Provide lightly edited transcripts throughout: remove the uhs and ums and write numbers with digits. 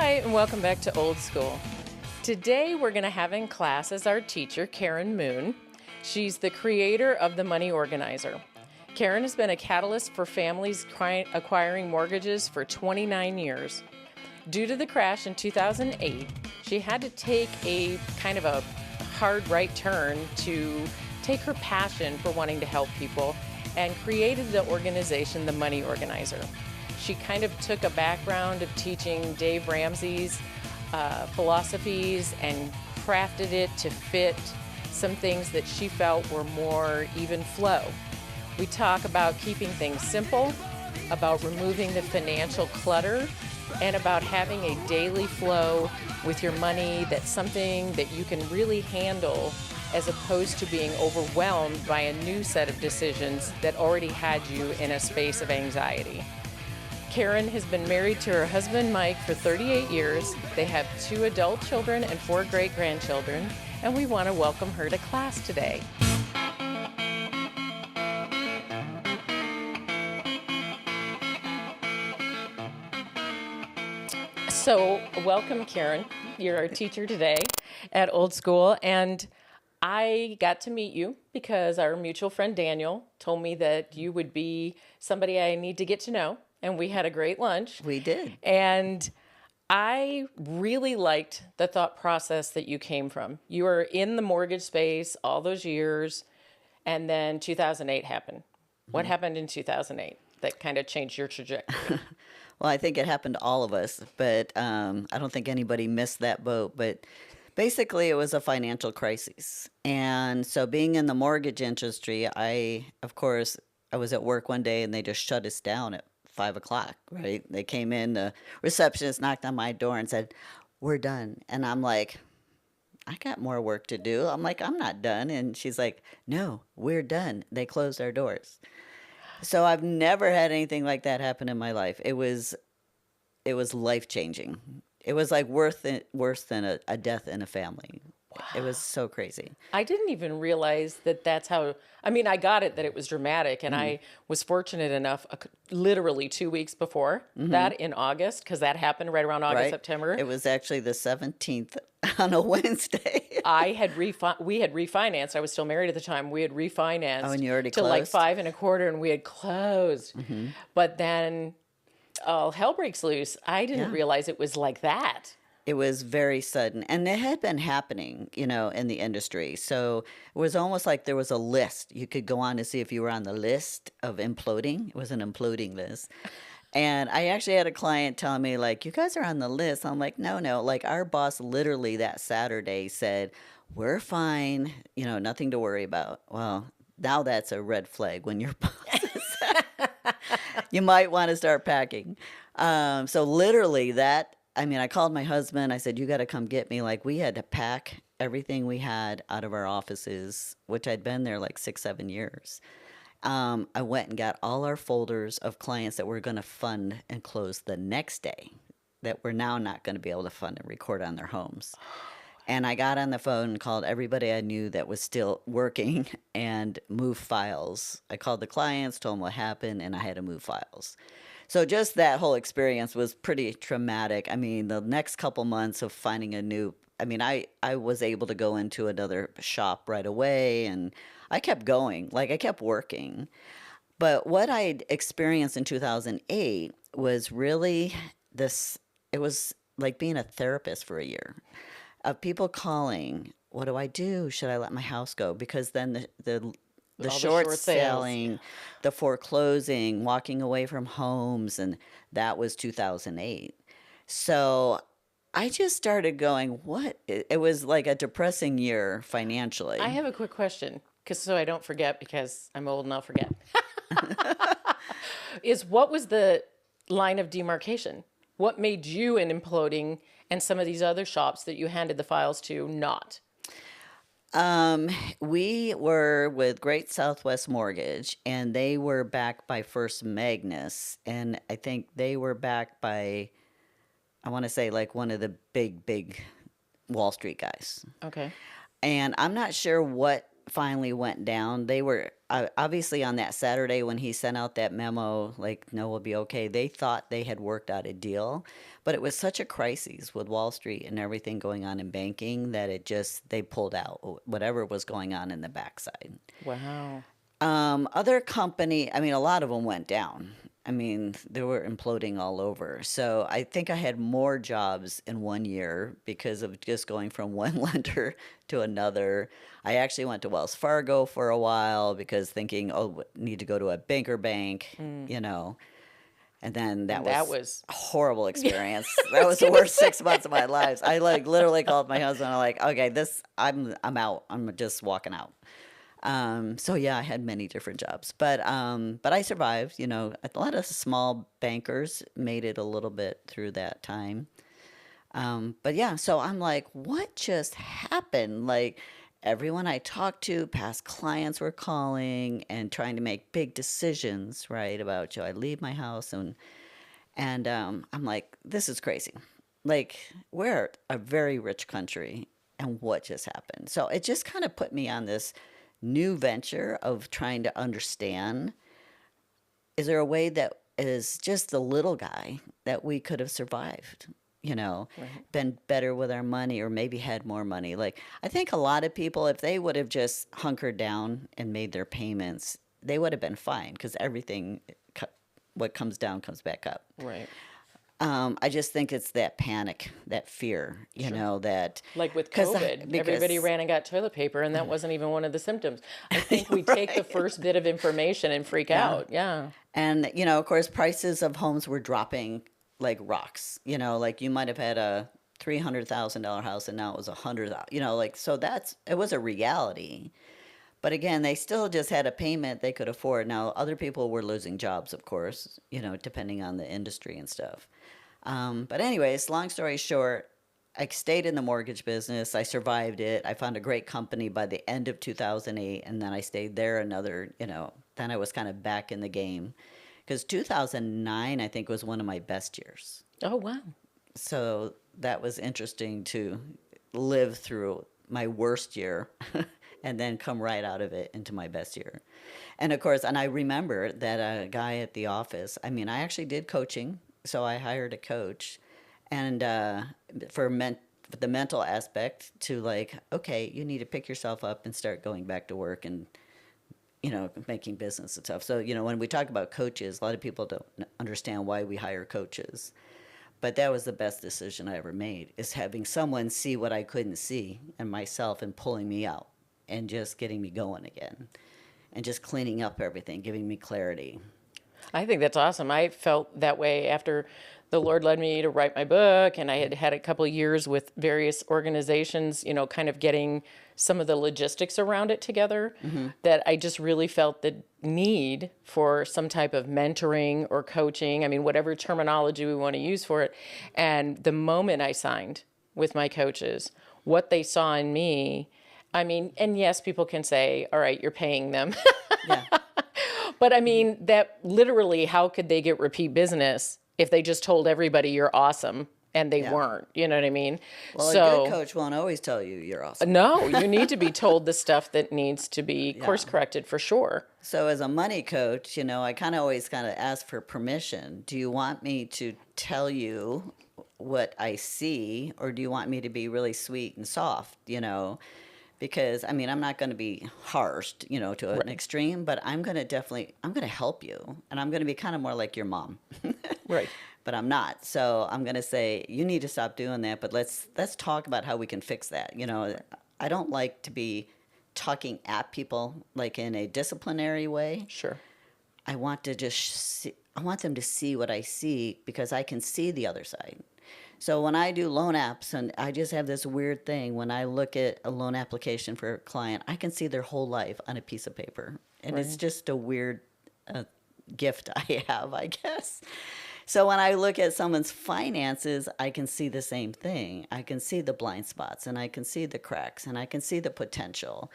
Hi, and welcome back to Old School. Today we're going to have in class as our teacher, Karen Moon. She's the creator of the Money Organizer. Karen has been a catalyst for families acquiring mortgages for 29 years. Due to the crash in 2008, she had to take a kind of a hard right turn to take her passion for wanting to help people and created the organization, the Money Organizer. She kind of took a background of teaching Dave Ramsey's philosophies and crafted it to fit some things that she felt were more even flow. We talk about keeping things simple, about removing the financial clutter, and about having a daily flow with your money that's something that you can really handle as opposed to being overwhelmed by a new set of decisions that already had you in a space of anxiety. Karen has been married to her husband, Mike, for 38 years. They have 2 adult children and 4 great-grandchildren, and we want to welcome her to class today. So, welcome, Karen. You're our teacher today at Old School, and I got to meet you because our mutual friend Daniel told me that you would be somebody I need to get to know. And we had a great lunch. We did. And I really liked the thought process that you came from. You were in the mortgage space all those years, and then 2008 happened. What happened in 2008 that kind of changed your trajectory? Well, I think it happened to all of us, but I don't think anybody missed that boat. But basically, it was a financial crisis. And so being in the mortgage industry, I was at work one day, and they just shut us down at 5 o'clock, right? They came in, the receptionist knocked on my door and said, "We're done." And I'm like, "I got more work to do." I'm like, "I'm not done." And she's like, "No, we're done." They closed our doors. So I've never had anything like that happen in my life. It was life-changing. It was like worse than a death in a family. Wow. It was so crazy. I didn't even realize that that's how, I got it that it was dramatic, and I was fortunate enough, literally 2 weeks before that in August, because that happened right around August, Right? September. It was actually the 17th on a Wednesday. We had refinanced. I was still married at the time. We had refinanced Oh, and you already to like closed? 5 1/4, and we had closed. But then all hell breaks loose. I didn't realize it was like that. It was very sudden, and it had been happening, in the industry. So it was almost like there was a list. You could go on to see if you were on the list of imploding. It was an imploding list. And I actually had a client telling me, like, "You guys are on the list." I'm like, no. Like, our boss literally that Saturday said, "We're fine, nothing to worry about." Well, now that's a red flag when your boss is you might want to start packing. So literally I called my husband. I said, "You got to come get me." Like, we had to pack everything we had out of our offices, which I'd been there like 6, 7 years. I went and got all our folders of clients that we're going to fund and close the next day that we're now not going to be able to fund and record on their homes. And I got on the phone and called everybody I knew that was still working and moved files. I called the clients, told them what happened, and I had to move files. So just that whole experience was pretty traumatic. The next couple months of finding I was able to go into another shop right away, and I kept going. Like, I kept working. But what I experienced in 2008 was really it was like being a therapist for a year. Of people calling, "What do I do? Should I let my house go?" Because then the short selling, the foreclosing, walking away from homes, and that was 2008. So I just started going, what? It was like a depressing year financially. I have a quick question, so I don't forget, because I'm old and I'll forget. What was the line of demarcation? What made you an imploding and some of these other shops that you handed the files to not? We were with Great Southwest Mortgage, and they were backed by First Magnus, and I think they were backed by, I want to say, like one of the big Wall Street guys. Okay. And I'm not sure what finally went down. They were obviously on that Saturday when he sent out that memo, like, no, we'll be okay, they thought they had worked out a deal. But it was such a crisis with Wall Street and everything going on in banking that they pulled out whatever was going on in the backside. Wow. Other company, I mean, a lot of them went down. I mean, they were imploding all over. So I think I had more jobs in 1 year because of just going from one lender to another. I actually went to Wells Fargo for a while because thinking, oh, need to go to a banker bank, you know. And then that And that was was a horrible experience. I That was was the gonna worst say. 6 months of my life. I like literally called my husband. I'm like, okay, I'm out. I'm just walking out. So yeah, I had many different jobs, but I survived. You know, a lot of small bankers made it a little bit through that time. But yeah, so I'm like, what just happened? Like everyone I talked to, past clients were calling and trying to make big decisions, right? About should I leave my house and I'm like, this is crazy. Like we're a very rich country, and what just happened? So it just kind of put me on this new venture of trying to understand, is there a way that is just the little guy that we could have survived, you know, Right. been better with our money or maybe had more money. Like I think a lot of people, if they would have just hunkered down and made their payments, they would have been fine because everything what comes down comes back up. Right. I just think it's that panic, that fear, you Sure. know, that Like with because COVID, everybody because ran and got toilet paper, and that wasn't even one of the symptoms. I think we take the right, first bit of information and freak yeah. out. Yeah. And, you know, of course, prices of homes were dropping like rocks. You know, like you might have had a $300,000 house and now it was 100,000. You know, like so it was a reality. But again, they still just had a payment they could afford. Now, other people were losing jobs, of course, you know, depending on the industry and stuff. But anyways, long story short, I stayed in the mortgage business. I survived it. I found a great company by the end of 2008, and then I stayed there another, you know, then I was kind of back in the game. Because 2009, I think, was one of my best years. Oh, wow. So that was interesting to live through my worst year and then come right out of it into my best year. And of course, and I remember that a guy at the office, I mean, I actually did coaching. So I hired a coach and for the mental aspect to like, okay, you need to pick yourself up and start going back to work and, you know, making business and stuff. So, you know, when we talk about coaches, a lot of people don't understand why we hire coaches. But that was the best decision I ever made, is having someone see what I couldn't see in myself and pulling me out and just getting me going again and just cleaning up everything, giving me clarity. I think that's awesome. I felt that way after the Lord led me to write my book, and I had had a couple of years with various organizations, you know, kind of getting some of the logistics around it together, that I just really felt the need for some type of mentoring or coaching. I mean, whatever terminology we want to use for it. And the moment I signed with my coaches, what they saw in me, I mean, and yes, people can say, all right, you're paying them. Yeah. But I mean, that literally, how could they get repeat business if they just told everybody you're awesome and they Yeah. weren't? You know what I mean? Well, a good So, coach won't always tell you you're awesome. no, you need to be told the stuff that needs to be Yeah. course corrected for sure. So as a money coach, you know, I kind of always kind of ask for permission. Do you want me to tell you what I see, or do you want me to be really sweet and soft, you know? Because I mean, I'm not going to be harsh, you know, to an extreme, but I'm going to I'm going to help you, and I'm going to be kind of more like your mom. Right. But I'm not. So I'm going to say you need to stop doing that, but let's talk about how we can fix that. You know, I don't like to be talking at people like in a disciplinary way. Sure. I want to just I want them to see what I see because I can see the other side. So when I do loan apps, and I just have this weird thing, when I look at a loan application for a client, I can see their whole life on a piece of paper. And it's Right. just a weird gift I have, I guess. So when I look at someone's finances, I can see the same thing. I can see the blind spots, and I can see the cracks, and I can see the potential.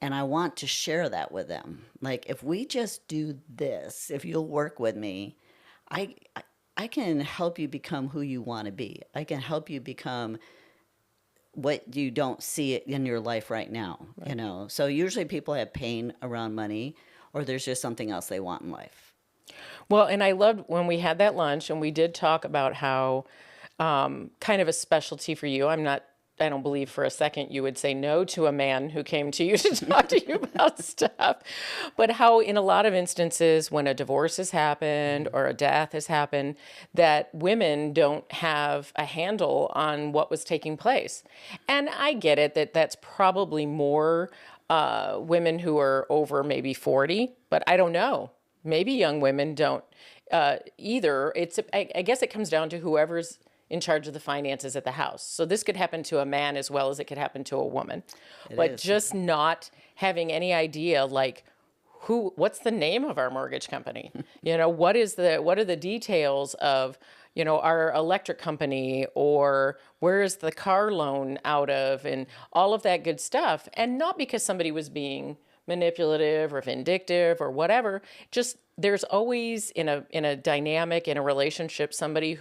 And I want to share that with them. Like, if we just do this, if you'll work with me, I, I can help you become who you want to be. I can help you become what you don't see it in your life right now, you know. So usually people have pain around money, or there's just something else they want in life. Well, and I loved when we had that lunch and we did talk about how kind of a specialty for you. I don't believe for a second you would say no to a man who came to you to talk to you about stuff. But how in a lot of instances when a divorce has happened or a death has happened, that women don't have a handle on what was taking place. And I get it that that's probably more women who are over maybe 40, but I don't know. Maybe young women don't either. I guess it comes down to whoever's in charge of the finances at the house. So this could happen to a man as well as it could happen to a woman. But just not having any idea, like, what's the name of our mortgage company? What are the details of, our electric company, or where is the car loan out of, and all of that good stuff. And not because somebody was being manipulative or vindictive or whatever, just there's always in a dynamic, in a relationship, somebody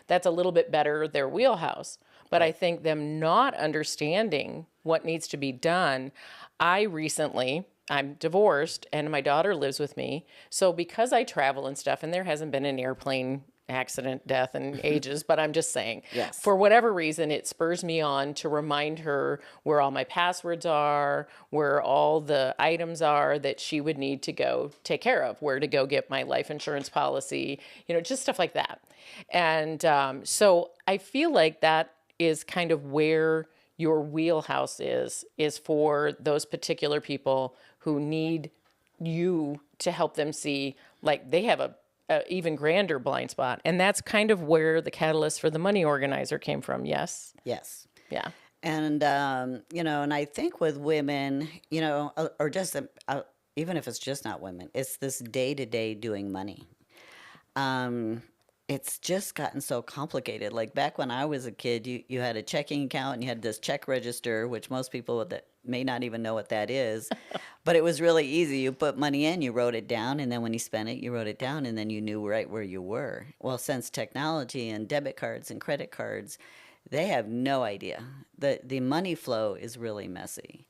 that's a little bit better their wheelhouse. But I think them not understanding what needs to be done. I'm divorced and my daughter lives with me. So because I travel and stuff, and there hasn't been an airplane accident, death, in ages, but I'm just saying, yes, for whatever reason, it spurs me on to remind her where all my passwords are, where all the items are that she would need to go take care of, where to go get my life insurance policy, just stuff like that. And so I feel like that is kind of where your wheelhouse is for those particular people who need you to help them see, like, they have a even grander blind spot. And that's kind of where the catalyst for the money organizer came from. Yes. Yes. Yeah. And, and I think with women, or just, even if it's just not women, it's this day-to-day doing money. It's just gotten so complicated. Like back when I was a kid, you had a checking account and you had this check register, which most people that may not even know what that is, but it was really easy. You put money in, you wrote it down, and then when you spent it, you wrote it down, and then you knew right where you were. Well, since technology and debit cards and credit cards, they have no idea. The money flow is really messy.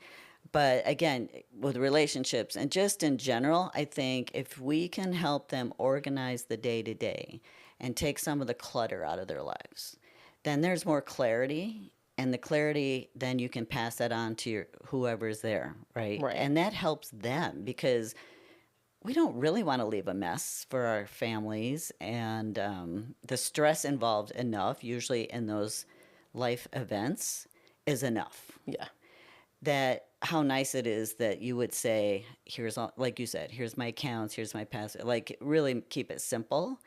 But again, with relationships and just in general, I think if we can help them organize the day to day and take some of the clutter out of their lives, then there's more clarity. And the clarity, then you can pass that on to whoever's there, right? Right. And that helps them because we don't really want to leave a mess for our families. And the stress involved enough, usually in those life events, is enough. Yeah. That how nice it is that you would say, here's all, like you said, here's my accounts, here's my password. Like really keep it simple.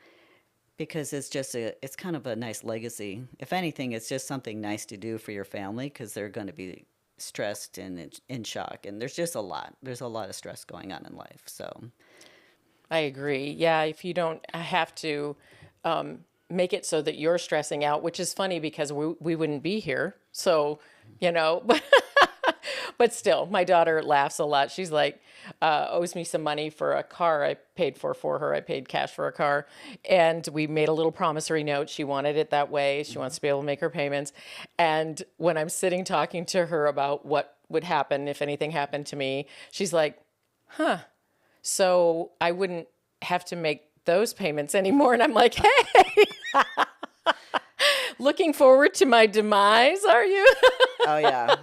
Because it's kind of a nice legacy. If anything, it's just something nice to do for your family because they're going to be stressed and in shock. And there's just a lot. There's a lot of stress going on in life. So I agree. Yeah, if you don't have to make it so that you're stressing out, which is funny because we wouldn't be here. So, but still, my daughter laughs a lot. She's like, owes me some money for a car I paid for her. I paid cash for a car. And we made a little promissory note. She wanted it that way. She wants to be able to make her payments. And when I'm sitting talking to her about what would happen if anything happened to me, she's like, so I wouldn't have to make those payments anymore. And I'm like, hey, looking forward to my demise, are you? Oh, yeah.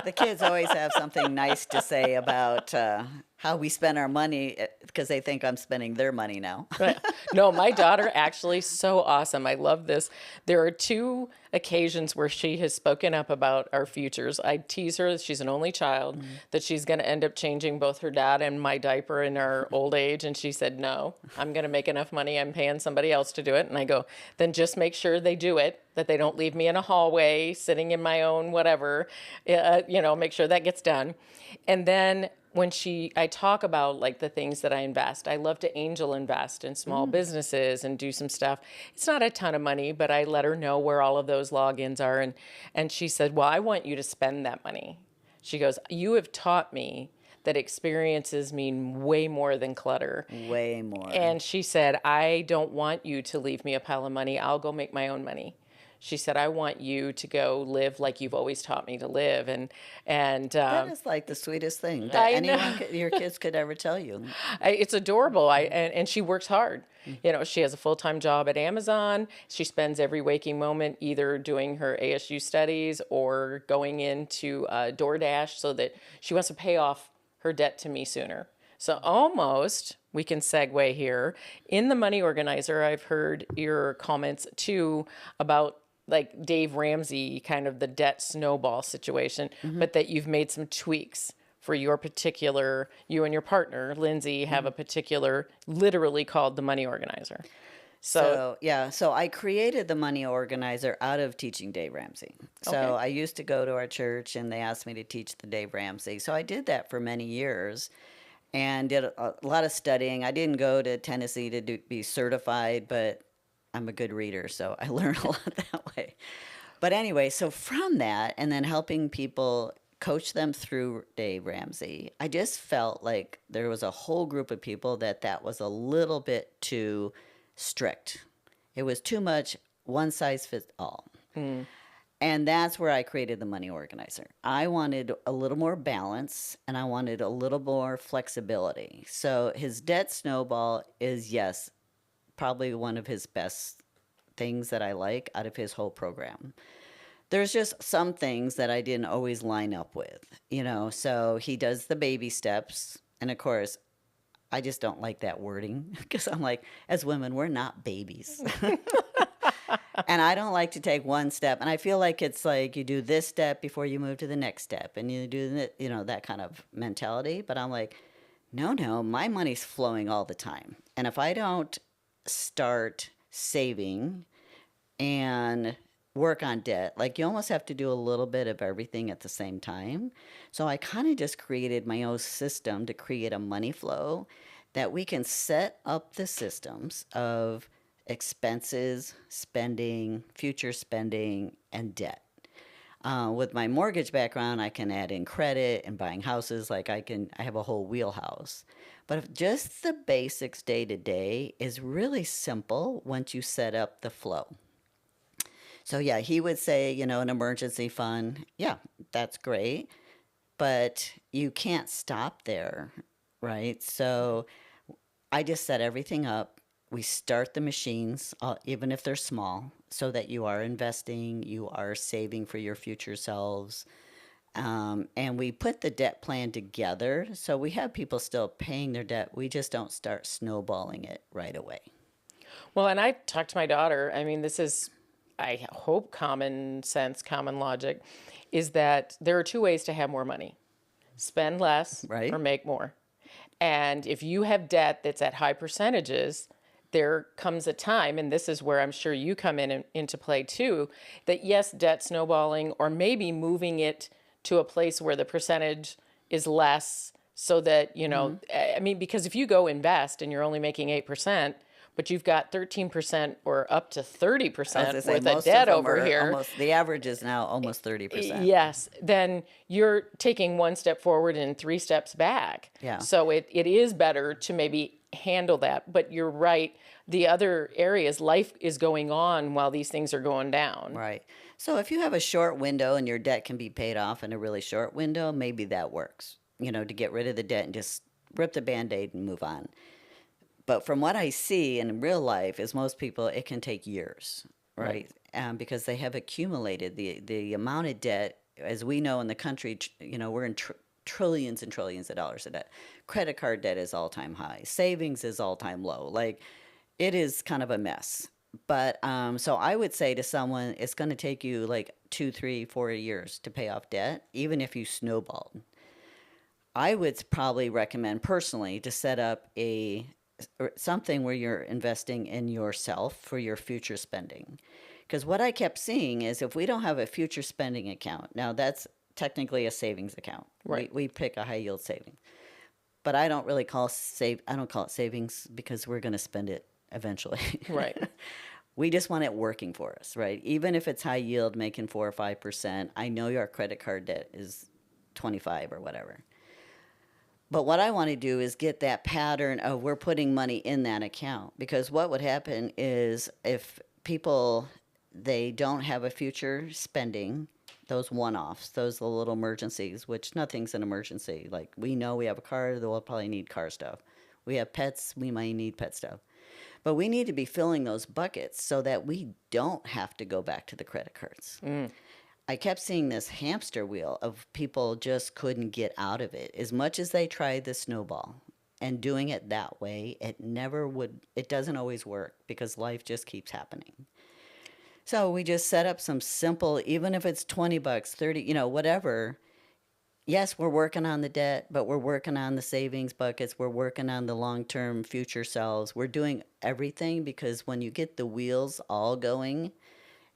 The kids always have something nice to say about how we spend our money because they think I'm spending their money now. Right. No, my daughter actually so awesome. I love this. There are 2 occasions where she has spoken up about our futures. I tease her, she's an only child, that she's going to end up changing both her dad and my diaper in our old age. And she said, no, I'm going to make enough money. I'm paying somebody else to do it. And I go, then just make sure they do it, that they don't leave me in a hallway sitting in my own whatever, make sure that gets done. And then when I talk about like the things that I invest, I love to angel invest in small businesses and do some stuff. It's not a ton of money, but I let her know where all of those logins are. And she said, well, I want you to spend that money. She goes, you have taught me that experiences mean way more than clutter. Way more. And she said, I don't want you to leave me a pile of money. I'll go make my own money. She said, I want you to go live like you've always taught me to live. And That is like the sweetest thing that I know. anyone, your kids could ever tell you. It's adorable. And she works hard. You know, she has a full-time job at Amazon. She spends every waking moment either doing her ASU studies or going into DoorDash so that she wants to pay off her debt to me sooner. So almost we can segue here. In the Money Organizer, I've heard your comments too about like Dave Ramsey, kind of the debt snowball situation, but that you've made some tweaks for your particular, you and your partner, Lindsay, have a particular, literally called the Money Organizer. So I created the Money Organizer out of teaching Dave Ramsey. So Okay. I used to go to our church and they asked me to teach the Dave Ramsey. So I did that for many years and did a lot of studying. I didn't go to Tennessee to be certified, but I'm a good reader, so I learned a lot that way. But anyway, so from that and then helping people coach them through Dave Ramsey, I just felt like there was a whole group of people that was a little bit too strict. It was too much one size fits all. And that's where I created the Money Organizer. I wanted a little more balance and I wanted a little more flexibility. So his debt snowball is, yes, probably one of his best things that I like out of his whole program. There's just some things that I didn't always line up with, you know. So he does the baby steps. And of course, I just don't like that wording because I'm like, as women, we're not babies. And I don't like to take one step. And I feel like it's like you do this step before you move to the next step. And you do, you know, that kind of mentality. But I'm like, no, my money's flowing all the time. And if I don't start saving and work on debt, like you almost have to do a little bit of everything at the same time. So I kind of just created my own system to create a money flow that we can set up the systems of expenses, spending, future spending, and debt. With my mortgage background, I can add in credit and buying houses. Like I have a whole wheelhouse. But if just the basics day to day is really simple once you set up the flow. So yeah, he would say, you know, an emergency fund. Yeah, that's great. But you can't stop there, right? So I just set everything up. We start the machines, even if they're small, so that you are investing, you are saving for your future selves. And we put the debt plan together. So we have people still paying their debt. We just don't start snowballing it right away. Well, and I talked to my daughter. I mean, this is, I hope, common sense, common logic, is that there are two ways to have more money: spend less Right. or make more. And if you have debt that's at high percentages, there comes a time, and this is where I'm sure you come into play too, that yes, debt snowballing or maybe moving it to a place where the percentage is less so that, you know, I mean, because if you go invest and you're only making 8%, but you've got 13% or up to 30% As I say, worth of most debt of them over are here. almost, the average is now almost 30%. Yes, then you're taking one step forward and three steps back. Yeah. So it is better to maybe handle that. But you're right. The other areas, life is going on while these things are going down. Right. So if you have a short window and your debt can be paid off in a really short window, maybe that works, you know, to get rid of the debt and just rip the Band-Aid and move on. But from what I see in real life is most people, it can take years, right? Because they have accumulated the amount of debt, as we know in the country, you know, we're in trillions and trillions of dollars of debt. Credit card debt is all-time high. Savings is all-time low. Like, it is kind of a mess. But so I would say to someone, it's going to take you like 2, 3, 4 years to pay off debt, even if you snowballed. I would probably recommend personally to set up something where you're investing in yourself for your future spending. Because what I kept seeing is if we don't have a future spending account, now that's technically a savings account. Right. We pick a high yield savings. But I don't really call I don't call it savings because we're going to spend it eventually. Right. We just want it working for us, right? Even if it's high yield, making 4 or 5%, I know your credit card debt is 25 or whatever. But what I want to do is get that pattern of we're putting money in that account. Because what would happen is if people they don't have a future spending, those one-offs, those little emergencies, which nothing's an emergency. Like, we know we have a car, we'll probably need car stuff. We have pets, we might need pet stuff. But we need to be filling those buckets so that we don't have to go back to the credit cards. I kept seeing this hamster wheel of people just couldn't get out of it. As much as they tried the snowball and doing it that way, it doesn't always work because life just keeps happening. So we just set up some simple, even if it's $20, 30, whatever. Yes, we're working on the debt, but we're working on the savings buckets. We're working on the long-term future selves. We're doing everything because when you get the wheels all going,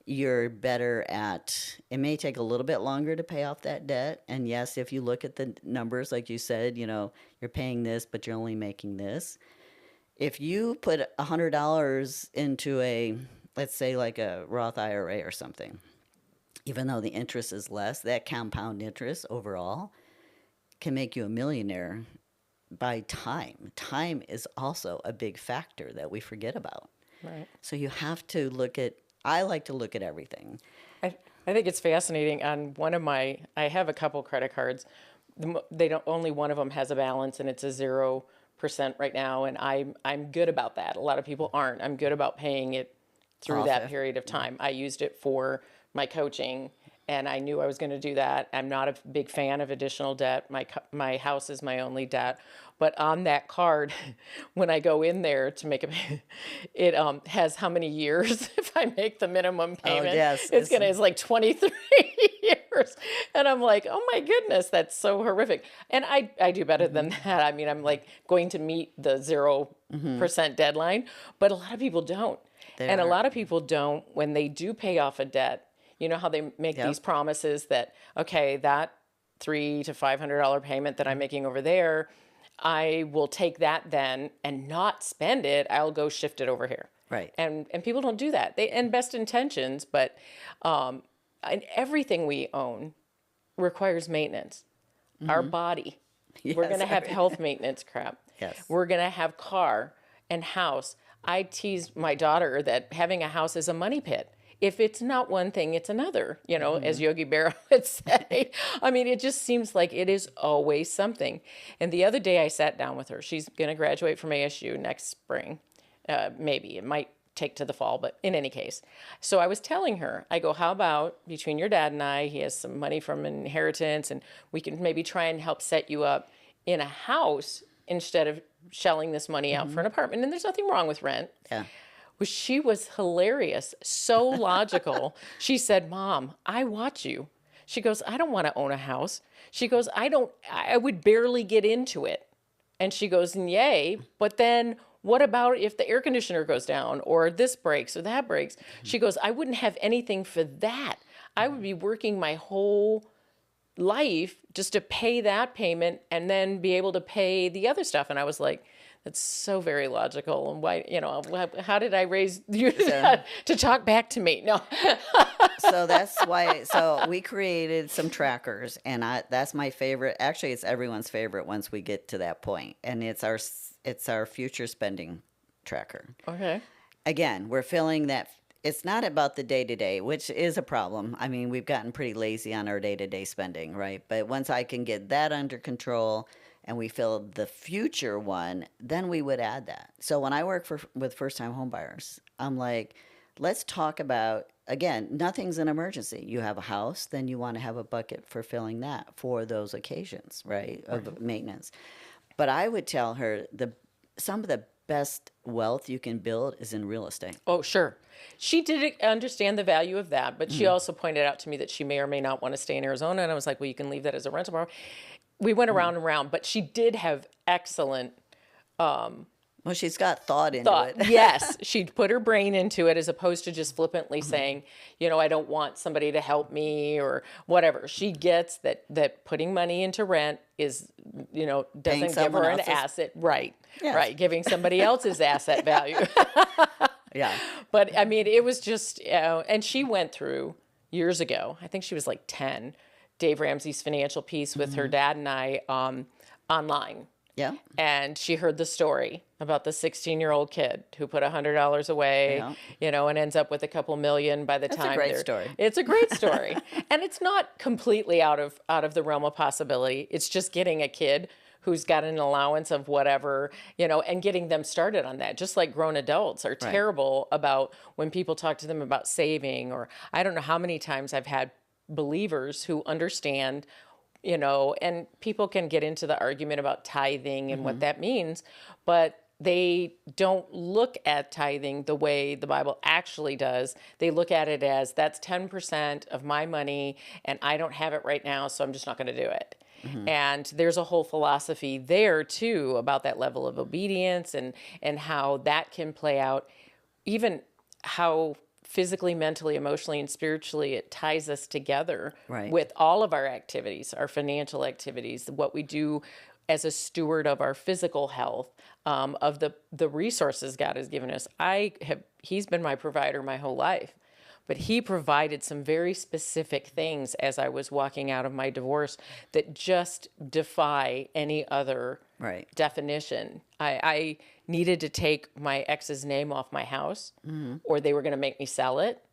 you're better at, it may take a little bit longer to pay off that debt. And yes, if you look at the numbers, like you said, you're paying this, but you're only making this. If you put $100 into let's say like a Roth IRA or something, even though the interest is less, that compound interest overall can make you a millionaire by time. Time is also a big factor that we forget about. Right. So you have to I like to look at everything. I think it's fascinating. On I have a couple credit cards. Only one of them has a balance, and it's a 0% right now. And I'm good about that. A lot of people aren't. I'm good about paying it through that period of time. I used it for my coaching, and I knew I was going to do that. I'm not a big fan of additional debt. My house is my only debt. But on that card, when I go in there to make it has how many years if I make the minimum payment. Oh, yes. It's like 23 years. And I'm like, oh my goodness, that's so horrific. And I do better than that. I mean, I'm like going to meet the 0% deadline, but a lot of people don't. A lot of people don't when they do pay off a debt. You know how they make these promises that, okay, that $300 to $500 payment that I'm making over there, I will take that then and not spend it. I'll go shift it over here. Right. And people don't do that. And best intentions, but and everything we own requires maintenance. Our body. Yes. We're going to have health maintenance crap. Yes. We're going to have car and house. I tease my daughter that having a house is a money pit. If it's not one thing, it's another, as Yogi Berra would say. I mean, it just seems like it is always something. And the other day I sat down with her. She's going to graduate from ASU next spring. Maybe. It might take to the fall, but in any case. So I was telling her, I go, how about between your dad and I, he has some money from inheritance, and we can maybe try and help set you up in a house instead of shelling this money out for an apartment. And there's nothing wrong with rent. Yeah. Well, she was hilarious, so logical. She said, Mom, I watch you. She goes, I don't want to own a house. She goes, I would barely get into it. And she goes, yay, but then what about if the air conditioner goes down or this breaks or that breaks? She goes, I wouldn't have anything for that. I would be working my whole life just to pay that payment and then be able to pay the other stuff. And I was like, that's so very logical. And why, how did I raise you to talk back to me? No. So that's why, we created some trackers, and that's my favorite. Actually, it's everyone's favorite once we get to that point. And it's our future spending tracker. Okay. Again, we're filling that. It's not about the day-to-day, which is a problem. I mean, we've gotten pretty lazy on our day-to-day spending, right? But once I can get that under control and we fill the future one, then we would add that. So when I work with first-time homebuyers, I'm like, let's talk about, again, nothing's an emergency. You have a house, then you want to have a bucket for filling that for those occasions, right, of maintenance. But I would tell her some of the best wealth you can build is in real estate. Oh, sure. She did understand the value of that, but she also pointed out to me that she may or may not want to stay in Arizona. And I was like, well, you can leave that as a rental property. We went around and around, but she did have excellent well, she's got thought into it. Yes. She'd put her brain into it as opposed to just flippantly saying, I don't want somebody to help me or whatever. She gets that putting money into rent is, doesn't give her an asset. Right. Yes. Right. Giving somebody else's asset value. Yeah. But I mean, it was just, and she went through years ago, I think she was like 10, Dave Ramsey's financial piece with her dad and I online. Yeah. And she heard the story about the 16-year-old kid who put $100 away, Yeah. and ends up with a couple million by the That's a time great story. It's a great story. And it's not completely out of the realm of possibility. It's just getting a kid who's got an allowance of whatever, and getting them started on that. Just like grown adults are terrible about when people talk to them about saving, or I don't know how many times I've had believers who understand, and people can get into the argument about tithing and what that means, but they don't look at tithing the way the Bible actually does. They look at it as that's 10% of my money and I don't have it right now, so I'm just not going to do it. And there's a whole philosophy there too about that level of obedience and how that can play out, even how physically, mentally, emotionally, and spiritually it ties us together with all of our activities, our financial activities, what we do as a steward of our physical health, of the resources God has given us. He's been my provider my whole life. But he provided some very specific things as I was walking out of my divorce that just defy any other definition. I needed to take my ex's name off my house, or they were going to make me sell it.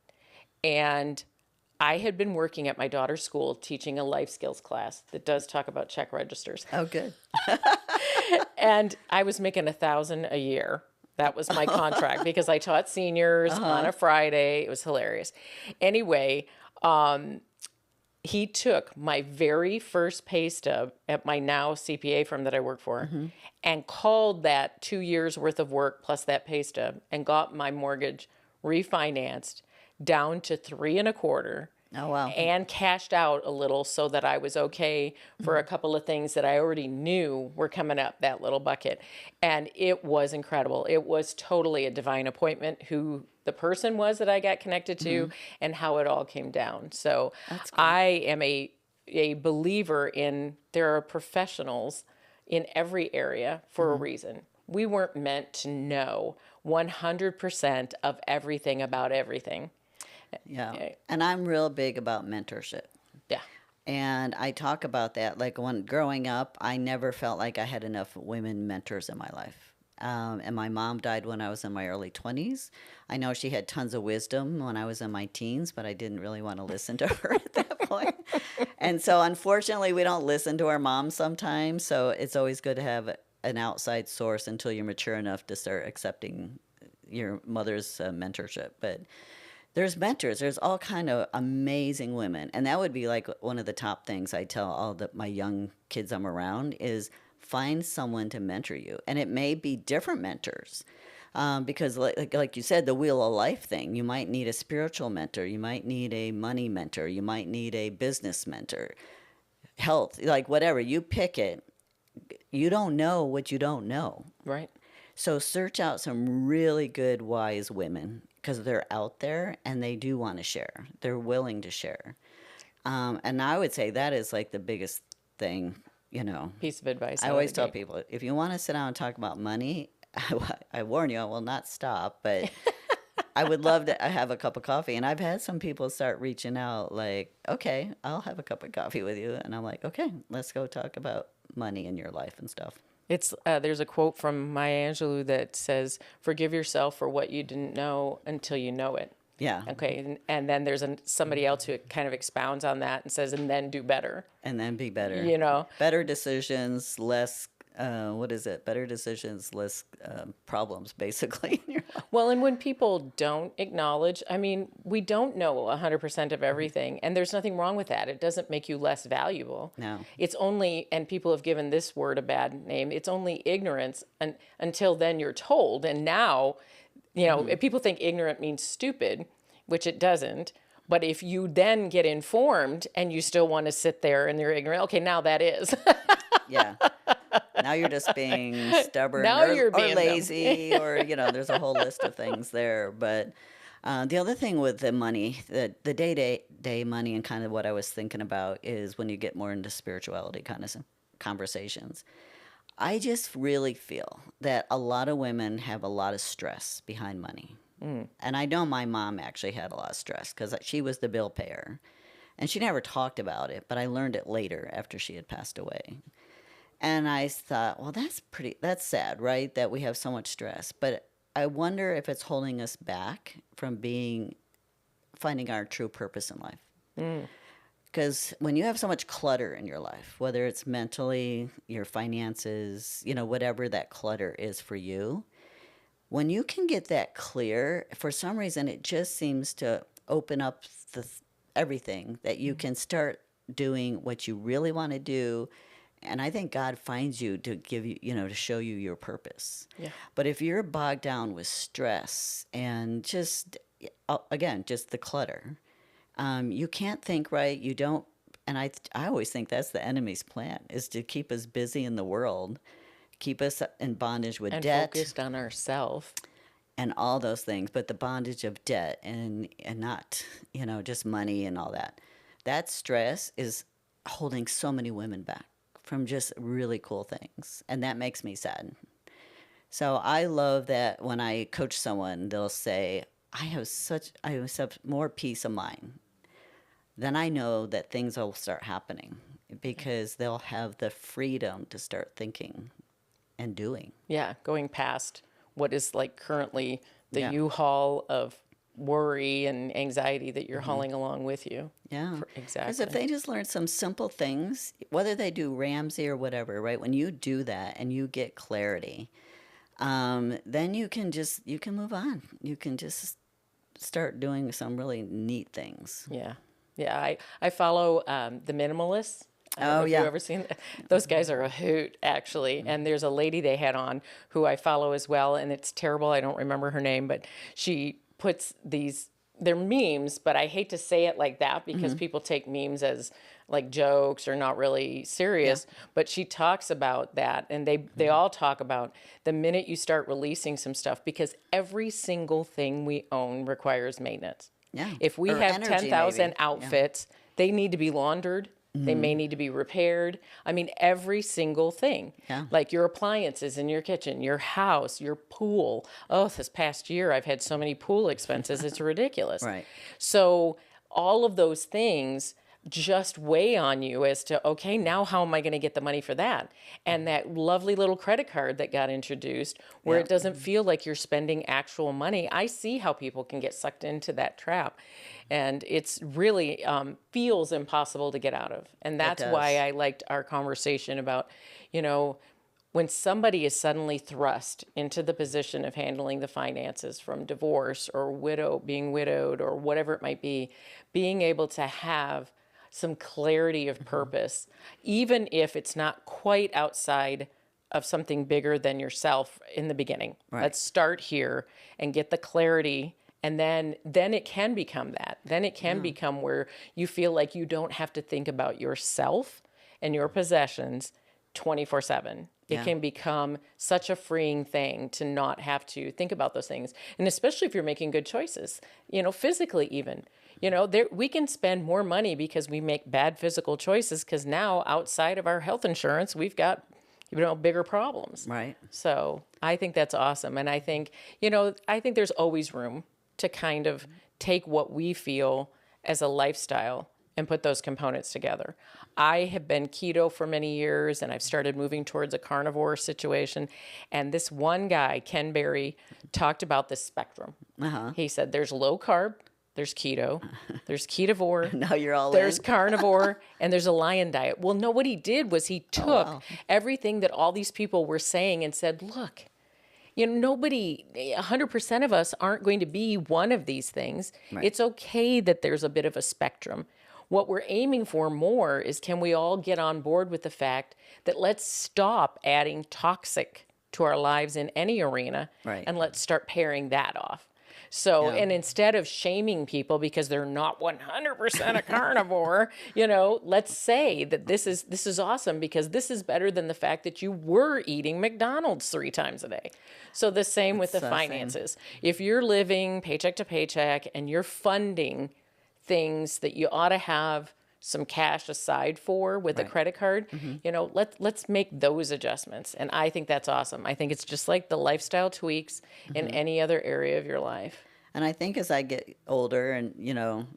And I had been working at my daughter's school teaching a life skills class that does talk about check registers. Oh, good. And I was making $1,000 a year. That was my contract because I taught seniors on a Friday. It was hilarious. Anyway, he took my very first pay stub at my now CPA firm that I work for and called that 2 years worth of work plus that pay stub and got my mortgage refinanced down to 3.25%. Oh, wow. And cashed out a little so that I was okay for a couple of things that I already knew were coming up that little bucket. And it was incredible. It was totally a divine appointment who the person was that I got connected to and how it all came down. So I am a believer in there are professionals in every area for a reason. We weren't meant to know 100% of everything about everything. Yeah. And I'm real big about mentorship. Yeah. And I talk about that. Like when growing up, I never felt like I had enough women mentors in my life. And my mom died when I was in my early 20s. I know she had tons of wisdom when I was in my teens, but I didn't really want to listen to her at that point. And so unfortunately, we don't listen to our moms sometimes. So it's always good to have an outside source until you're mature enough to start accepting your mother's mentorship. But there's mentors. There's all kind of amazing women. And that would be like one of the top things I tell all my young kids I'm around is find someone to mentor you. And it may be different mentors. Because like you said, the wheel of life thing, you might need a spiritual mentor. You might need a money mentor. You might need a business mentor. Health, like whatever. You pick it. You don't know what you don't know. Right. So search out some really good, wise women because they're out there and they do want to share. They're willing to share. And I would say that is like the biggest thing, Piece of advice. I always tell people, if you want to sit down and talk about money, I warn you, I will not stop, but I would love to have a cup of coffee. And I've had some people start reaching out like, okay, I'll have a cup of coffee with you. And I'm like, okay, let's go talk about money in your life and stuff. It's there's a quote from Maya Angelou that says, "Forgive yourself for what you didn't know until you know it." Yeah. Okay, and then there's somebody else who kind of expounds on that and says, "And then do better." And then be better. Better decisions, less. Better decisions, less problems, basically. In your life. Well, and when people don't acknowledge, we don't know 100% of everything, and there's nothing wrong with that. It doesn't make you less valuable. No. It's only, and people have given this word a bad name, it's only ignorance until then you're told. And now, if people think ignorant means stupid, which it doesn't. But if you then get informed and you still want to sit there and you're ignorant, okay, now that is. Yeah. Now you're just being stubborn you're being or lazy or, there's a whole list of things there. But the other thing with the money, the day-to-day money and kind of what I was thinking about is when you get more into spirituality kind of conversations. I just really feel that a lot of women have a lot of stress behind money. And I know my mom actually had a lot of stress because she was the bill payer. And she never talked about it, but I learned it later after she had passed away. And I thought, well, that's sad, right? That we have so much stress. But I wonder if it's holding us back from finding our true purpose in life. Mm. Because when you have so much clutter in your life, whether it's mentally, your finances, whatever that clutter is for you, when you can get that clear, for some reason, it just seems to open up everything that you can start doing what you really want to do. And I think God finds you to give you, to show you your purpose. Yeah. But if you're bogged down with stress and just, again, just the clutter, you can't think right. You don't. And I always think that's the enemy's plan, is to keep us busy in the world, keep us in bondage with And debt. focused on ourselves. And all those things, but the bondage of debt and not, just money and all that. That stress is holding so many women back from just really cool things. And that makes me sad. So I love that when I coach someone, they'll say, I have such more peace of mind. Then I know that things will start happening because they'll have the freedom to start thinking and doing. Yeah, going past what is like currently the Yeah. U-Haul of worry and anxiety that you're hauling along with you. Yeah. Exactly. Because if they just learn some simple things, whether they do Ramsey or whatever, right? When you do that and you get clarity, then you can move on. You can just start doing some really neat things. Yeah. Yeah. I follow the Minimalists. I don't know if yeah. you've ever seen that. Those guys are a hoot, actually. And there's a lady they had on who I follow as well, and it's terrible. I don't remember her name, but she puts they're memes, but I hate to say it like that because people take memes as like jokes or not really serious. Yeah. But she talks about that, and they all talk about the minute you start releasing some stuff, because every single thing we own requires maintenance. Yeah. If we have 10,000 outfits, they need to be laundered. They may need to be repaired. I mean, every single thing. Yeah. Like your appliances in your kitchen, your house, your pool. Oh, this past year I've had so many pool expenses. It's ridiculous. Right. So all of those things just weigh on you as to, okay, now how am I going to get the money for that? And that lovely little credit card that got introduced where it doesn't feel like you're spending actual money. I see how people can get sucked into that trap. And it's really feels impossible to get out of. And that's why I liked our conversation about, when somebody is suddenly thrust into the position of handling the finances from divorce or being widowed or whatever it might be, being able to have some clarity of purpose, even if it's not quite outside of something bigger than yourself in the beginning. Right. Let's start here and get the clarity. And then it can become that. Then it can become where you feel like you don't have to think about yourself and your possessions 24/7. It can become such a freeing thing to not have to think about those things. And especially if you're making good choices, physically even. We can spend more money because we make bad physical choices because now outside of our health insurance, we've got, bigger problems. Right. So I think that's awesome. And I think, there's always room to kind of take what we feel as a lifestyle and put those components together. I have been keto for many years, and I've started moving towards a carnivore situation. And this one guy, Ken Berry, talked about this spectrum. He said there's low carb, there's keto, there's ketovore, now you're all there's carnivore, and there's a lion diet. Well, no, what he did was he took everything that all these people were saying and said, look, nobody, 100% of us aren't going to be one of these things. Right. It's okay that there's a bit of a spectrum. What we're aiming for more is, can we all get on board with the fact that let's stop adding toxic to our lives in any arena, and let's start paring that off. So, and instead of shaming people because they're not 100% a carnivore, let's say that this is awesome because this is better than the fact that you were eating McDonald's 3 times a day. So the same with the finances. If you're living paycheck to paycheck and you're funding things that you ought to have some cash aside for with a credit card, let's make those adjustments. And I think that's awesome. I think it's just like the lifestyle tweaks in any other area of your life. And I think as I get older, and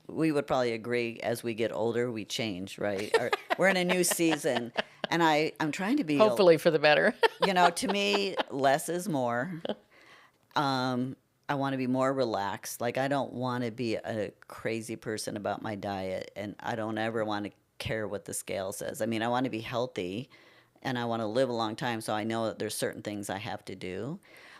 we would probably agree, as we get older, we change, right? We're in a new season, and I'm trying to be, Hopefully for the better. to me, less is more. I want to be more relaxed. Like, I don't want to be a crazy person about my diet, and I don't ever want to care what the scale says. I mean, I want to be healthy, and I want to live a long time, so I know that there's certain things I have to do,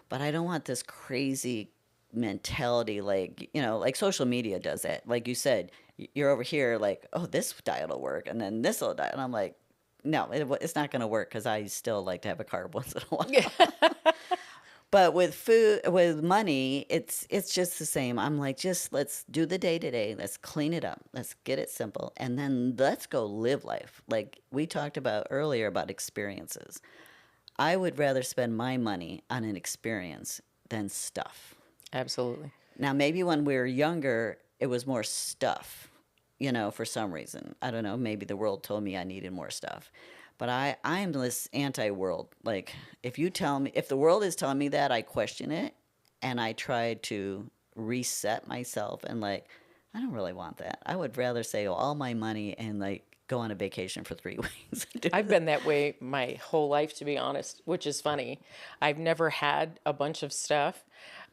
but I don't want this crazy mentality, like social media does it. Like you said, you're over here like, oh, this diet will work, and then this will diet, and I'm like, no, it's not going to work, because I still like to have a carb once in a while. Yeah. But with food, with money, it's just the same. I'm like, just let's do the day to day. Let's clean it up. Let's get it simple, and then let's go live life. Like we talked about earlier about experiences. I would rather spend my money on an experience than stuff. Absolutely. Now, maybe when we were younger, it was more stuff, for some reason. I don't know. Maybe the world told me I needed more stuff. But I'm this anti-world. Like, if the world is telling me that, I question it, and I try to reset myself, and like, I don't really want that. I would rather save all my money and like go on a vacation for 3 weeks. I've been that way my whole life, to be honest, which is funny. I've never had a bunch of stuff.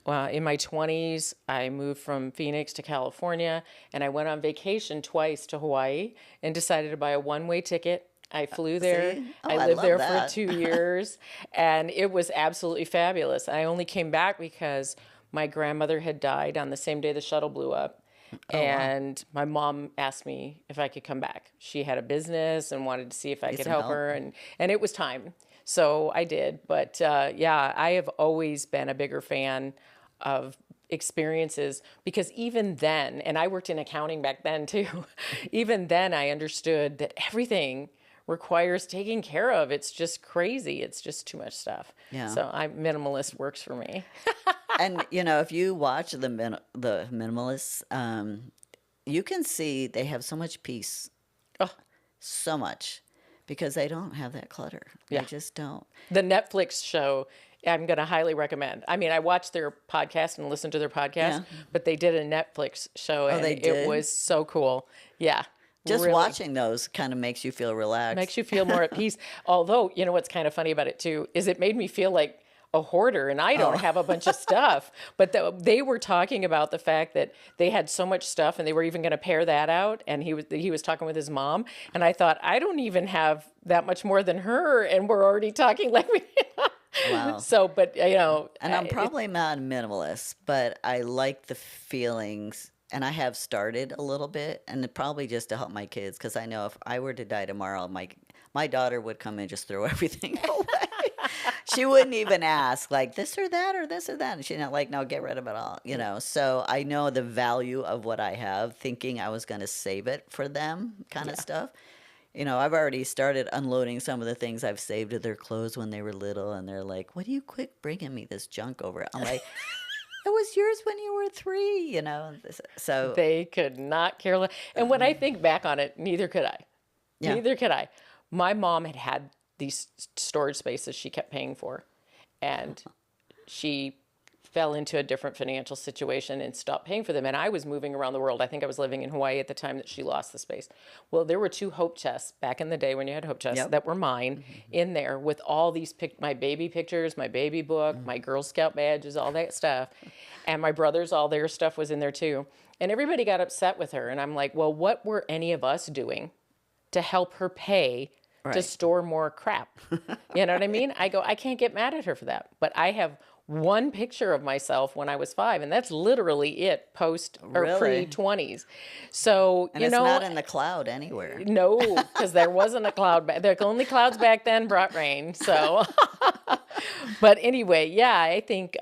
In my 20s, I moved from Phoenix to California, and I went on vacation twice to Hawaii and decided to buy a one-way ticket. I flew there. See? Oh, I I lived love there that. for 2 years, and it was absolutely fabulous. I only came back because my grandmother had died on the same day the shuttle blew up. Oh, wow. And my mom asked me if I could come back. She had a business and wanted to see if I Get could some help help. her, and it was time. So I did. But yeah, I have always been a bigger fan of experiences, because even then, and I worked in accounting back then too, even then I understood that everything requires taking care of. It's just crazy. It's just too much stuff. Yeah. So minimalist works for me. And if you watch the minimalists, you can see they have so much peace, Oh, so much, because they don't have that clutter. Yeah. They just don't. the Netflix show, I'm going to highly recommend. I mean, I watched their podcast and listened to their podcast, Yeah. but they did a Netflix show, and they it did? was so cool. Yeah. Just really. watching those kind of makes you feel relaxed. Makes you feel more at peace. Although, what's kind of funny about it too is it made me feel like a hoarder, and I don't have a bunch of stuff. But they were talking about the fact that they had so much stuff, and they were even going to pare that out. And he was talking with his mom, and I thought, I don't even have that much more than her, and we're already talking like we. Wow. So, but And I'm probably not a minimalist, but I like the feelings, and I have started a little bit, and probably just to help my kids, because I know if I were to die tomorrow, my daughter would come and just throw everything away. She wouldn't even ask, like, this or that or this or that. And she's not like, no, get rid of it all. So I know the value of what I have, thinking I was going to save it for them kind of stuff. I've already started unloading some of the things I've saved of their clothes when they were little, and they're like, "What do you quit bringing me this junk over?" I'm like, "It was yours when you were 3." So they could not care less. And when I think back on it, neither could I. Yeah. Neither could I. My mom had these storage spaces she kept paying for, and she fell into a different financial situation and stopped paying for them. And I was moving around the world. I think I was living in Hawaii at the time that she lost the space. Well, there were 2 hope chests back in the day when you had hope chests Yep. that were mine in there with all these my baby pictures, my baby book, my Girl Scout badges, all that stuff. And my brothers, all their stuff was in there too. And everybody got upset with her. And I'm like, well, what were any of us doing to help her pay to Right. store more crap? You know what I mean? I go, I can't get mad at her for that. But I have one picture of myself when I was 5, and that's literally it, post or Really? pre-20s. So, and it's not in the cloud anywhere. no, because there wasn't a cloud. The only clouds back then brought rain. So, but anyway, yeah, I think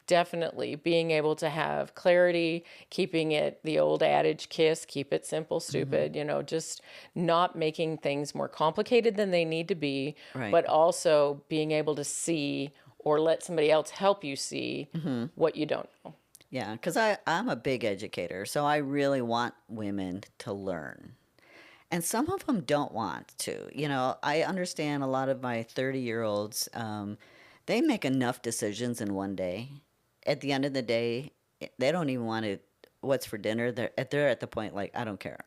definitely being able to have clarity, keeping it, the old adage, KISS, keep it simple, stupid, just not making things more complicated than they need to be, Right. but also being able to see or let somebody else help you see what you don't know. Yeah, because I'm a big educator, so I really want women to learn. And some of them don't want to. I understand a lot of my 30-year-olds, they make enough decisions in one day. At the end of the day, they don't even want to, what's for dinner. They're at the point like, I don't care.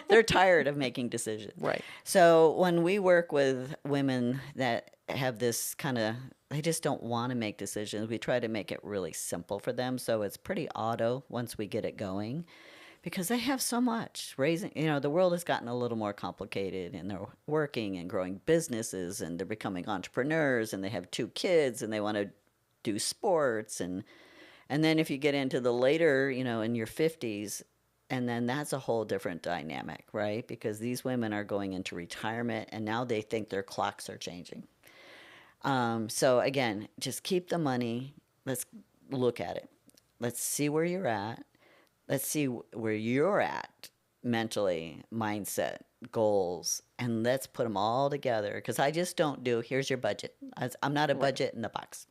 They're tired of making decisions. Right. So when we work with women that have this kind of, they just don't want to make decisions, we try to make it really simple for them. So it's pretty auto once we get it going, because they have so much raising. The world has gotten a little more complicated, and they're working and growing businesses, and they're becoming entrepreneurs, and they have 2 kids, and they want to do sports. And then if you get into the later, in your 50s, and then that's a whole different dynamic, right? Because these women are going into retirement, and now they think their clocks are changing. So again, just keep the money. Let's look at it. Let's see where you're at. Let's see where you're at mentally, mindset, goals, and let's put them all together. Because I just don't do, here's your budget. I'm not a budget in the box.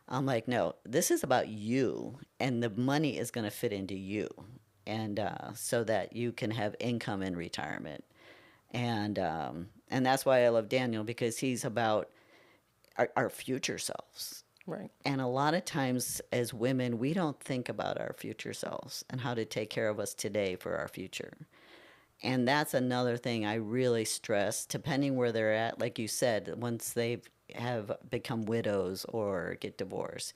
I'm like, no, this is about you, and the money is going to fit into you, and so that you can have income in retirement. And that's why I love Daniel, because he's about our future selves. Right. And a lot of times as women, we don't think about our future selves and how to take care of us today for our future. And that's another thing I really stress, depending where they're at. Like you said, once they have become widows or get divorced,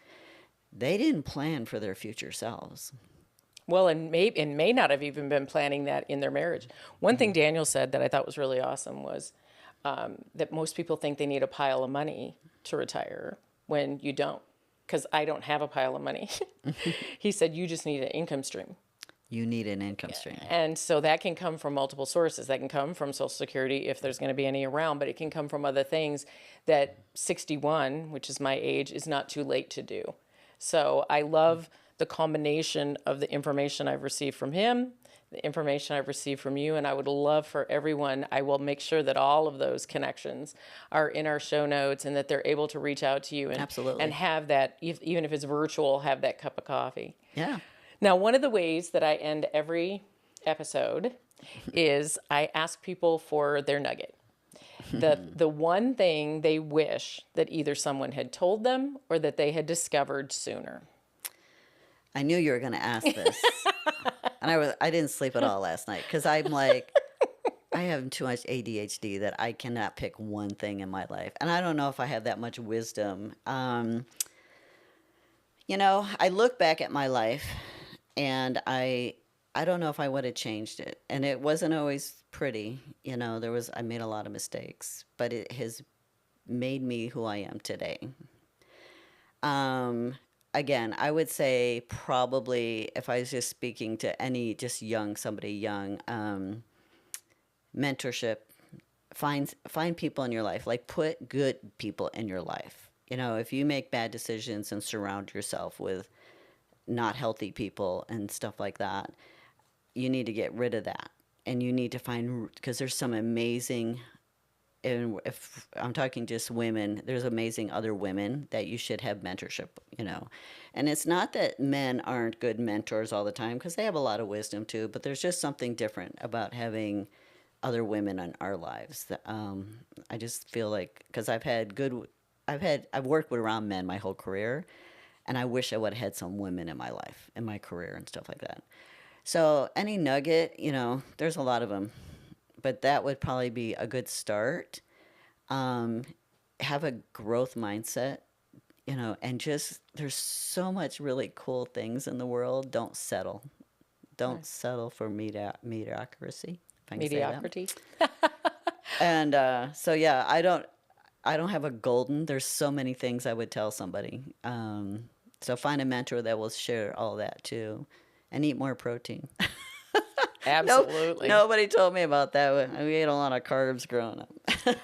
they didn't plan for their future selves. Well, and may not have even been planning that in their marriage. One thing Daniel said that I thought was really awesome was that most people think they need a pile of money to retire when you don't, because I don't have a pile of money. He said, you just need an income stream. You need an income stream. And so that can come from multiple sources. That can come from Social Security if there's going to be any around, but it can come from other things that 61, which is my age, is not too late to do. So I love the combination of the information I've received from him, the information I've received from you, and I would love for everyone, I will make sure that all of those connections are in our show notes and that they're able to reach out to you and, Absolutely. and have that, even if it's virtual, have that cup of coffee. Yeah. Now, one of the ways that I end every episode is I ask people for their nugget. The one thing they wish that either someone had told them or that they had discovered sooner. I knew you were going to ask this. And I didn't sleep at all last night because I'm like, I have too much ADHD that I cannot pick one thing in my life. And I don't know if I have that much wisdom. I look back at my life and I don't know if I would have changed it. And it wasn't always pretty. I made a lot of mistakes, but it has made me who I am today. Again, I would say probably if I was just speaking to somebody young, mentorship, find people in your life, like put good people in your life. If you make bad decisions and surround yourself with not healthy people and stuff like that, you need to get rid of that. And you need to find, because there's some amazing, and if I'm talking just women, there's amazing other women that you should have mentorship, And it's not that men aren't good mentors all the time, because they have a lot of wisdom too, but there's just something different about having other women in our lives. That, I just feel like, because I've worked around men my whole career, and I wish I would have had some women in my life, in my career and stuff like that. So any nugget, there's a lot of them. But that would probably be a good start. Have a growth mindset, and just there's so much really cool things in the world. Don't settle. Don't settle for mediocrity. If I can Mediocrity. Say that. And so yeah, I don't have a golden. There's so many things I would tell somebody. So find a mentor that will share all that too, and eat more protein. Absolutely. Nobody told me about that. We ate a lot of carbs growing up.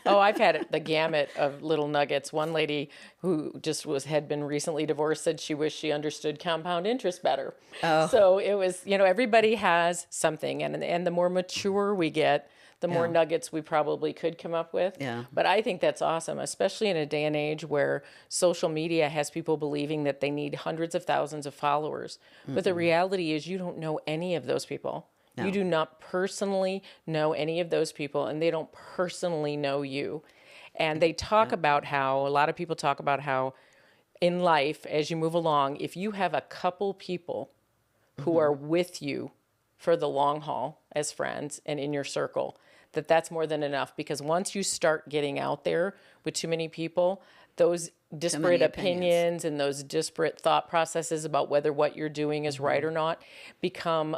Oh, I've had the gamut of little nuggets. One lady who had been recently divorced said she wished she understood compound interest better. Oh. So it was, everybody has something, and the more mature we get, the more nuggets we probably could come up with. Yeah. But I think that's awesome, especially in a day and age where social media has people believing that they need hundreds of thousands of followers. Mm-hmm. But the reality is you don't know any of those people. No. You do not personally know any of those people, and they don't personally know you. And they talk about how, a lot of people talk about how in life, as you move along, if you have a couple people who are with you for the long haul as friends and in your circle, that's more than enough. Because once you start getting out there with too many people, those disparate opinions and those disparate thought processes about whether what you're doing is right or not become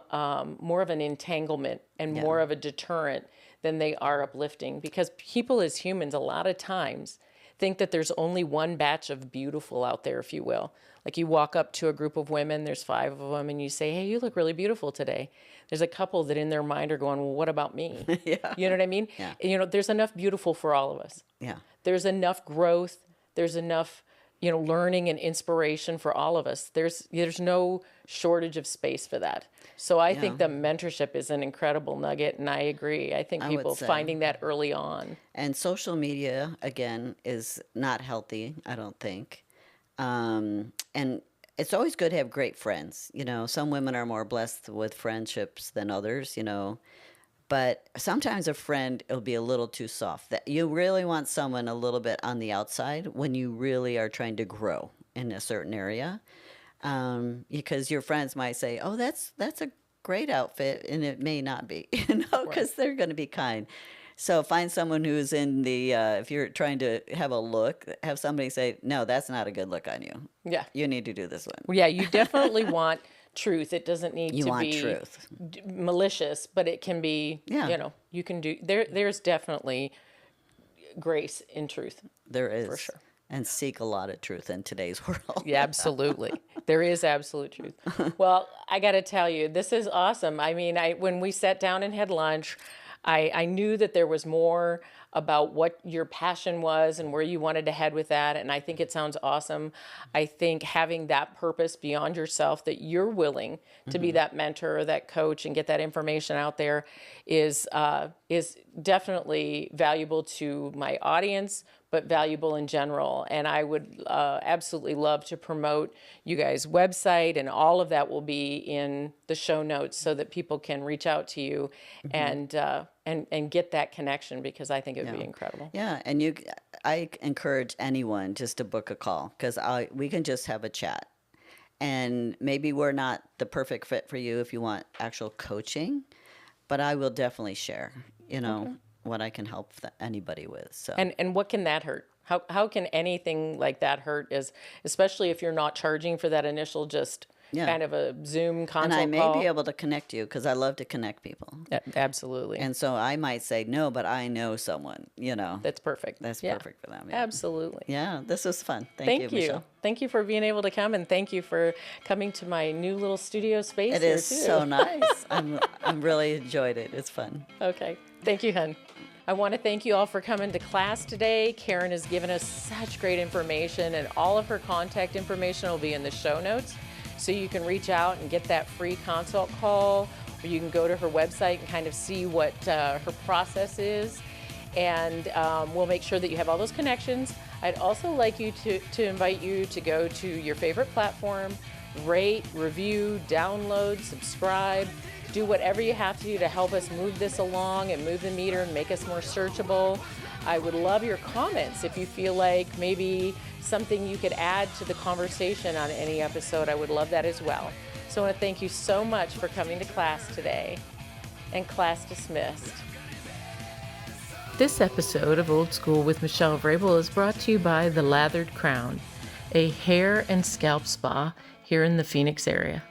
more of an entanglement and more of a deterrent than they are uplifting. Because people as humans a lot of times think that there's only one batch of beautiful out there, if you will. Like you walk up to a group of women, there's 5 of them, and you say, hey, you look really beautiful today. There's a couple that in their mind are going, well, what about me? Yeah. You know what I mean? Yeah. You know, there's enough beautiful for all of us. Yeah. There's enough growth. There's enough, you know, learning and inspiration for all of us. There's no shortage of space for that. So I think that mentorship is an incredible nugget, and I agree. I think people finding that early on. And social media, again, is not healthy, I don't think. And it's always good to have great friends. You know, some women are more blessed with friendships than others, you know. But sometimes a friend will be a little too soft. That you really want someone a little bit on the outside when you really are trying to grow in a certain area, because your friends might say, "Oh, that's a great outfit," and it may not be, you know, because they're going to be kind. So find someone who's in the. If you're trying to have a look, have somebody say, "No, that's not a good look on you. Yeah, you need to do this one." Well, yeah, you definitely want truth. It doesn't need to be truth. Malicious, but it can be, you know, you can do, there's definitely grace in truth. There is. For sure. And seek a lot of truth in today's world. Yeah, absolutely. There is absolute truth. Well, I got to tell you, this is awesome. I mean, when we sat down and had lunch, I knew that there was more about what your passion was and where you wanted to head with that. And I think it sounds awesome. I think having that purpose beyond yourself, that you're willing to be that mentor or that coach and get that information out there is definitely valuable to my audience, but valuable in general. And I would absolutely love to promote you guys' website, and all of that will be in the show notes so that people can reach out to you and get that connection, because I think it would be incredible. Yeah, and I encourage anyone just to book a call, because we can just have a chat. And maybe we're not the perfect fit for you if you want actual coaching, but I will definitely share, you know, what I can help anybody with. So and what can that hurt? How can anything like that hurt? Especially if you're not charging for that initial kind of a Zoom consult and I may call. be able to connect you, because I love to connect people. Absolutely. And so I might say no, but I know someone, you know. That's perfect. That's perfect for them. Yeah. Absolutely. Yeah, this was fun. Thank you, Michelle. Thank you for being able to come, and thank you for coming to my new little studio space. It is so nice. I'm really enjoyed it. It's fun. Okay. Thank you, hun. I want to thank you all for coming to class today. Karen has given us such great information, and all of her contact information will be in the show notes. So you can reach out and get that free consult call, or you can go to her website and kind of see what her process is. And we'll make sure that you have all those connections. I'd also like you to invite you to go to your favorite platform, rate, review, download, subscribe. Do whatever you have to do to help us move this along and move the meter and make us more searchable. I would love your comments. If you feel like maybe something you could add to the conversation on any episode, I would love that as well. So I want to thank you so much for coming to class today. And class dismissed. This episode of Old School with Michele Vrabel is brought to you by The Lathered Crown, a hair and scalp spa here in the Phoenix area.